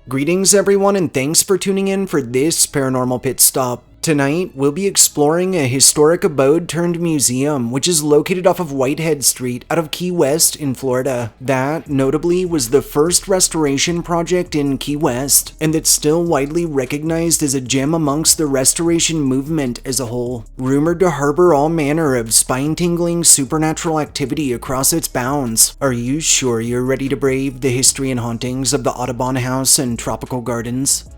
Greetings everyone, and thanks for tuning in for this paranormal pit stop. Tonight, we'll be exploring a historic abode turned museum, which is located off of Whitehead Street out of Key West in Florida. That, notably, was the first restoration project in Key West, and that's still widely recognized as a gem amongst the restoration movement as a whole. Rumored to harbor all manner of spine-tingling supernatural activity across its bounds. Are you sure you're ready to brave the history and hauntings of the Audubon House and Tropical Gardens?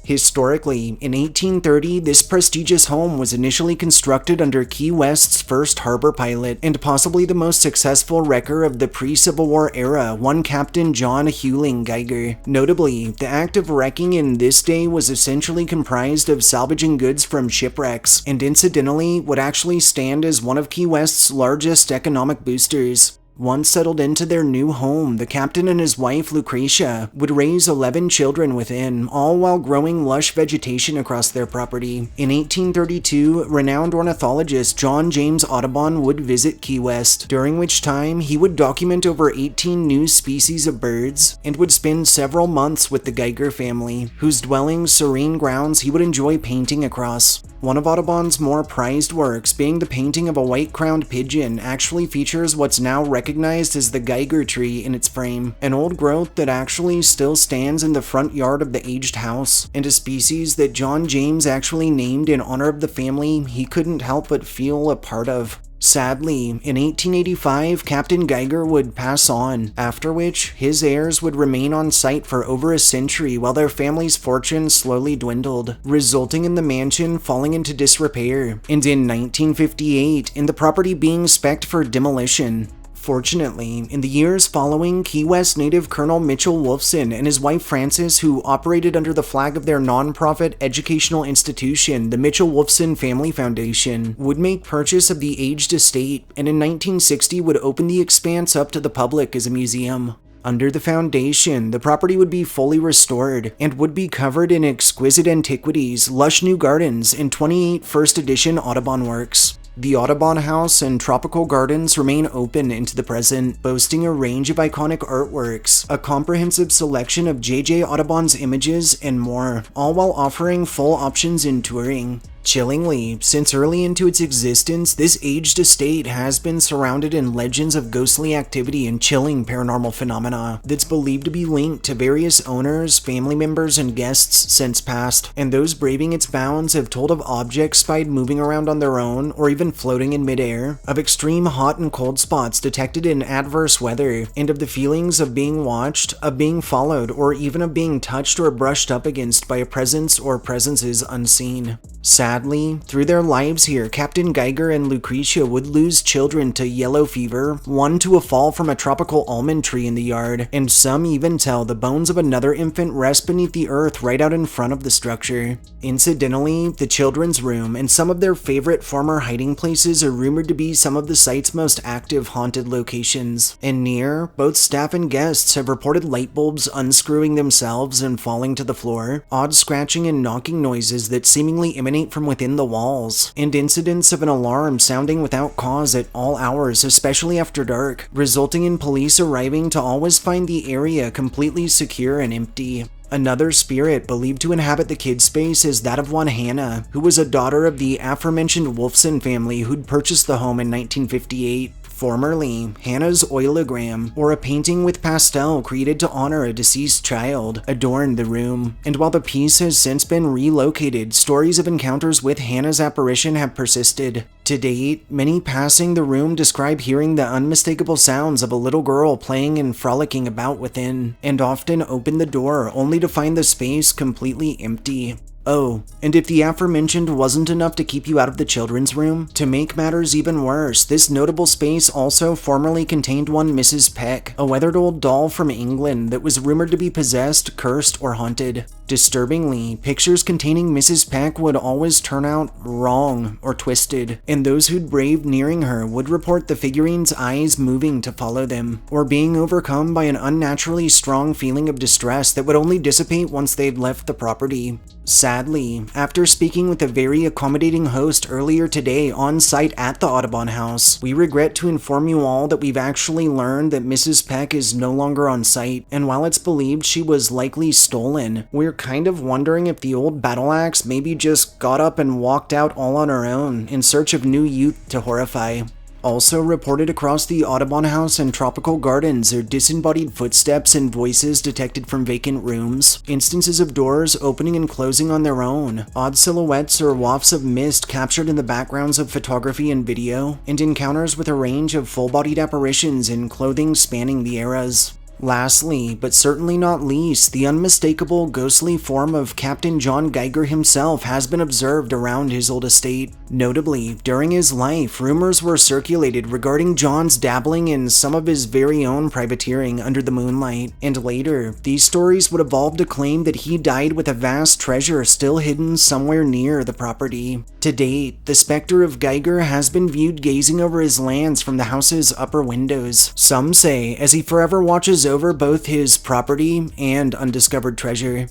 Historically, in 1830, this prestigious home was initially constructed under Key West's first harbor pilot, and possibly the most successful wrecker of the pre-Civil War era, one Captain John Hewling Geiger. Notably, the act of wrecking in this day was essentially comprised of salvaging goods from shipwrecks, and incidentally, would actually stand as one of Key West's largest economic boosters. Once settled into their new home, the captain and his wife Lucretia would raise 11 children within, all while growing lush vegetation across their property. In 1832, renowned ornithologist John James Audubon would visit Key West, during which time he would document over 18 new species of birds, and would spend several months with the Geiger family, whose dwelling's serene grounds he would enjoy painting across. One of Audubon's more prized works, being the painting of a white-crowned pigeon, actually features what's now recognized as the Geiger tree in its frame, an old growth that actually still stands in the front yard of the aged house, and a species that John James actually named in honor of the family he couldn't help but feel a part of. Sadly, in 1885, Captain Geiger would pass on, after which his heirs would remain on site for over a century while their family's fortune slowly dwindled, resulting in the mansion falling into disrepair, and in 1958, in the property being spec'd for demolition. Fortunately, in the years following, Key West native Colonel Mitchell Wolfson and his wife Frances, who operated under the flag of their non-profit educational institution, the Mitchell-Wolfson Family Foundation, would make purchase of the aged estate, and in 1960 would open the expanse up to the public as a museum. Under the foundation, the property would be fully restored and would be covered in exquisite antiquities, lush new gardens, and 28 first edition Audubon works. The Audubon House and Tropical Gardens remain open into the present, boasting a range of iconic artworks, a comprehensive selection of J.J. Audubon's images, and more, all while offering full options in touring. Chillingly, since early into its existence, this aged estate has been surrounded in legends of ghostly activity and chilling paranormal phenomena that's believed to be linked to various owners, family members, and guests since past, and those braving its bounds have told of objects spied moving around on their own or even floating in midair, of extreme hot and cold spots detected in adverse weather, and of the feelings of being watched, of being followed, or even of being touched or brushed up against by a presence or presences unseen. Sadly, through their lives here, Captain Geiger and Lucretia would lose children to yellow fever, one to a fall from a tropical almond tree in the yard, and some even tell the bones of another infant rest beneath the earth right out in front of the structure. Incidentally, the children's room and some of their favorite former hiding places are rumored to be some of the site's most active haunted locations. And near, both staff and guests have reported light bulbs unscrewing themselves and falling to the floor, odd scratching and knocking noises that seemingly emanate from within the walls, and incidents of an alarm sounding without cause at all hours, especially after dark, resulting in police arriving to always find the area completely secure and empty. Another spirit believed to inhabit the kid space is that of one Hannah, who was a daughter of the aforementioned Wolfson family who'd purchased the home in 1958. Formerly, Hannah's oilogram, or a painting with pastel created to honor a deceased child, adorned the room, and while the piece has since been relocated, stories of encounters with Hannah's apparition have persisted. To date, many passing the room describe hearing the unmistakable sounds of a little girl playing and frolicking about within, and often open the door only to find the space completely empty. Oh, and if the aforementioned wasn't enough to keep you out of the children's room, to make matters even worse, this notable space also formerly contained one Mrs. Peck, a weathered old doll from England that was rumored to be possessed, cursed, or haunted. Disturbingly, pictures containing Mrs. Peck would always turn out wrong or twisted, and those who'd braved nearing her would report the figurine's eyes moving to follow them, or being overcome by an unnaturally strong feeling of distress that would only dissipate once they'd left the property. Sadly, after speaking with a very accommodating host earlier today on site at the Audubon house, we regret to inform you all that we've actually learned that Mrs. Peck is no longer on site, and while it's believed she was likely stolen, we're kind of wondering if the old battle axe maybe just got up and walked out all on her own in search of new youth to horrify. Also reported across the Audubon house and tropical gardens are disembodied footsteps and voices detected from vacant rooms, instances of doors opening and closing on their own, odd silhouettes or wafts of mist captured in the backgrounds of photography and video, and encounters with a range of full-bodied apparitions in clothing spanning the eras. Lastly, but certainly not least, the unmistakable ghostly form of Captain John Geiger himself has been observed around his old estate. Notably, during his life, rumors were circulated regarding John's dabbling in some of his very own privateering under the moonlight, and later, these stories would evolve to claim that he died with a vast treasure still hidden somewhere near the property. To date, the specter of Geiger has been viewed gazing over his lands from the house's upper windows, some say as he forever watches over both his property and undiscovered treasure.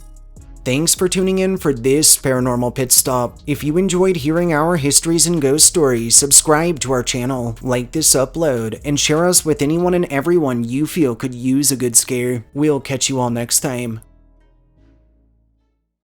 Thanks for tuning in for this Paranormal Pit Stop. If you enjoyed hearing our histories and ghost stories, subscribe to our channel, like this upload, and share us with anyone and everyone you feel could use a good scare. We'll catch you all next time.